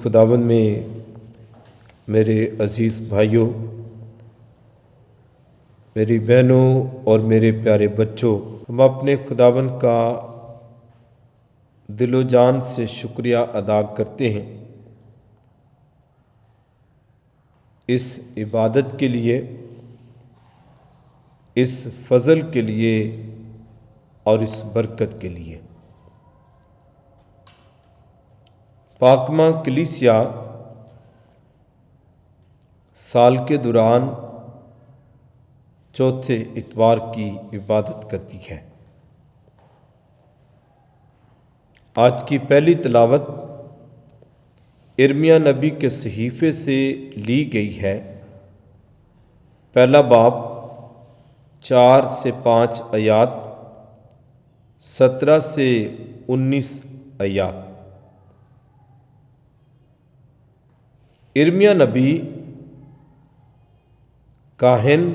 خداوند میں میرے عزیز بھائیوں، میری بہنوں اور میرے پیارے بچوں، ہم اپنے خداوند کا دل و جان سے شکریہ ادا کرتے ہیں اس عبادت کے لیے، اس فضل کے لیے اور اس برکت کے لیے۔ پاکمہ کلیسیا سال کے دوران چوتھے اتوار کی عبادت کرتی ہے۔ آج کی پہلی تلاوت ارمیہ نبی کے صحیفے سے لی گئی ہے۔ پہلا باب 4 سے 5 آیات، 17 سے 19 آیات۔ ارمیہ نبی کاہن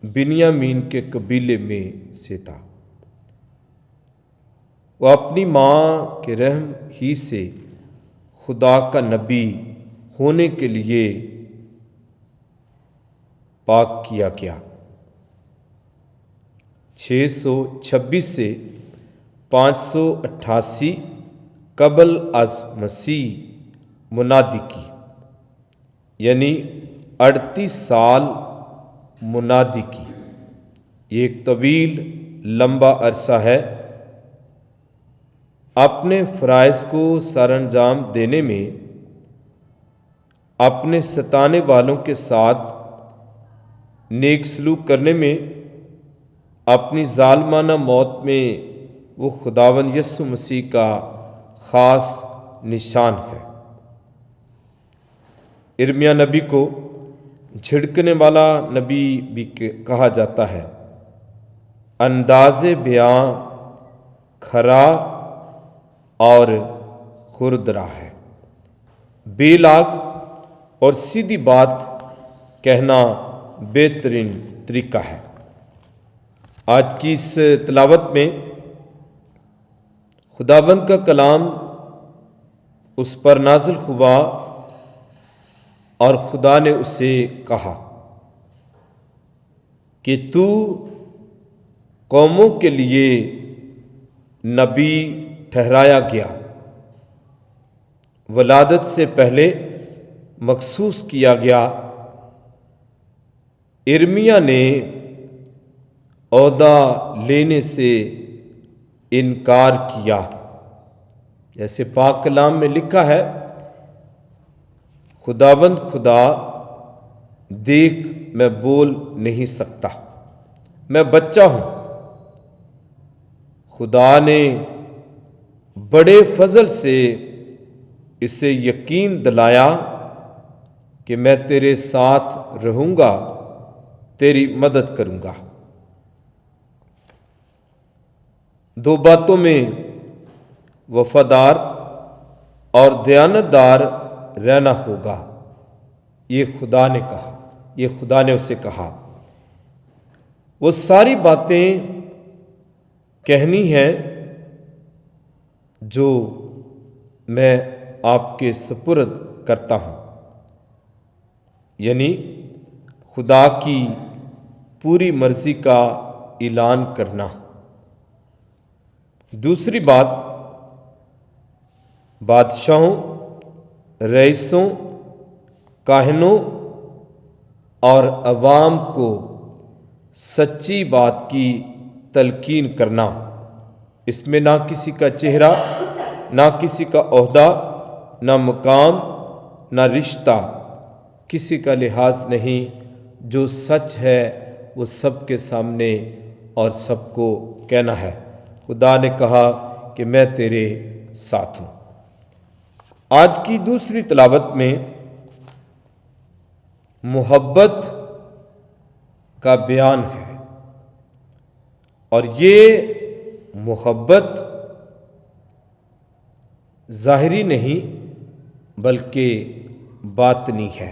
بنیامین کے قبیلے میں سے تھا۔ وہ اپنی ماں کے رحم ہی سے خدا کا نبی ہونے کے لیے پاک کیا گیا۔ 626 سے 588 قبل از مسیح منادی کی، یعنی 38 سال منادی کی۔ یہ ایک طویل لمبا عرصہ ہے۔ اپنے فرائض کو سر انجام دینے میں، اپنے ستانے والوں کے ساتھ نیک سلوک کرنے میں، اپنی ظالمانہ موت میں وہ خداوند یسوع مسیح کا خاص نشان ہے۔ ارمیہ نبی کو جھڑکنے والا نبی بھی کہا جاتا ہے۔ انداز بیاں کھرا اور خردرا ہے، بے لاگ اور سیدھی بات کہنا بہترین طریقہ ہے۔ آج کی اس تلاوت میں خداوند کا کلام اس پر نازل ہوا اور خدا نے اسے کہا کہ تو قوموں کے لیے نبی ٹھہرایا گیا، ولادت سے پہلے مخصوص کیا گیا۔ ارمیہ نے عہدہ لینے سے انکار کیا، جیسے پاک کلام میں لکھا ہے، خداوند خدا، دیکھ میں بول نہیں سکتا، میں بچہ ہوں۔ خدا نے بڑے فضل سے اسے یقین دلایا کہ میں تیرے ساتھ رہوں گا، تیری مدد کروں گا۔ دو باتوں میں وفادار اور دیانتدار رہنا ہوگا، یہ خدا نے کہا، یہ خدا نے اسے کہا۔ وہ ساری باتیں کہنی ہیں جو میں آپ کے سپرد کرتا ہوں، یعنی خدا کی پوری مرضی کا اعلان کرنا۔ دوسری بات، بادشاہوں، رئیسوں، کاہنوں اور عوام کو سچی بات کی تلقین کرنا۔ اس میں نہ کسی کا چہرہ، نہ کسی کا عہدہ، نہ مقام، نہ رشتہ، کسی کا لحاظ نہیں۔ جو سچ ہے وہ سب کے سامنے اور سب کو کہنا ہے۔ خدا نے کہا کہ میں تیرے ساتھ ہوں۔ آج کی دوسری تلاوت میں محبت کا بیان ہے، اور یہ محبت ظاہری نہیں بلکہ باطنی ہے۔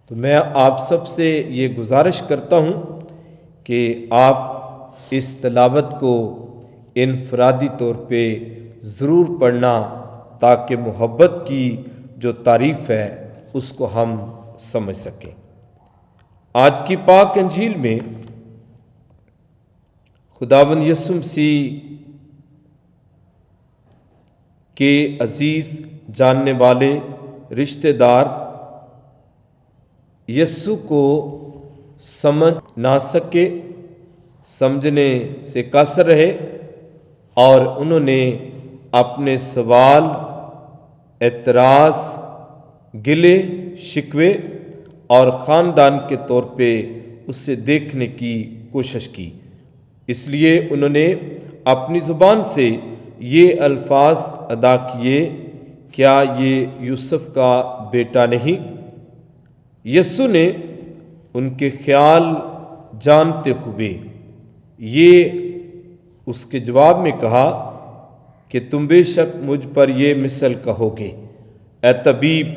تو میں آپ سب سے یہ گزارش کرتا ہوں کہ آپ اس تلاوت کو انفرادی طور پہ ضرور پڑھنا تاکہ محبت کی جو تعریف ہے اس کو ہم سمجھ سکیں۔ آج کی پاک انجیل میں خداوند یسوع مسیح کے عزیز جاننے والے رشتہ دار یسوع کو سمجھ نہ سکے، سمجھنے سے قاصر رہے، اور انہوں نے اپنے سوال، اعتراض، گلے شکوے اور خاندان کے طور پہ اسے دیکھنے کی کوشش کی۔ اس لیے انہوں نے اپنی زبان سے یہ الفاظ ادا کیے، کیا یہ یوسف کا بیٹا نہیں؟ یسوع نے ان کے خیال جانتے ہوئے یہ اس کے جواب میں کہا کہ تم بے شک مجھ پر یہ مثل کہو گے، اے طبیب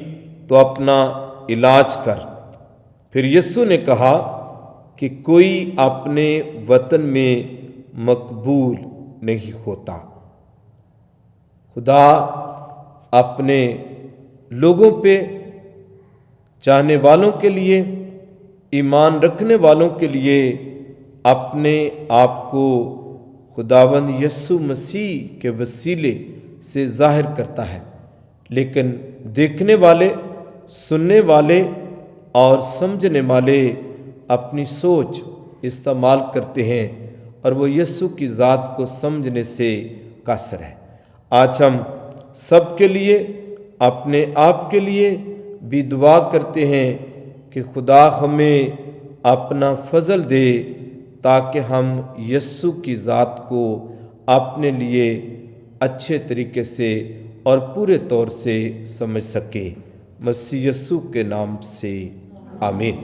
تو اپنا علاج کر۔ پھر یسوع نے کہا کہ کوئی اپنے وطن میں مقبول نہیں ہوتا۔ خدا اپنے لوگوں پہ، چاہنے والوں کے لیے، ایمان رکھنے والوں کے لیے اپنے آپ کو خداوند یسوع مسیح کے وسیلے سے ظاہر کرتا ہے، لیکن دیکھنے والے، سننے والے اور سمجھنے والے اپنی سوچ استعمال کرتے ہیں اور وہ یسوع کی ذات کو سمجھنے سے قاصر ہے۔ آج ہم سب کے لیے، اپنے آپ کے لیے بھی دعا کرتے ہیں کہ خدا ہمیں اپنا فضل دے تاکہ ہم یسوع کی ذات کو اپنے لیے اچھے طریقے سے اور پورے طور سے سمجھ سکیں۔ مسیح یسوع کے نام سے آمین۔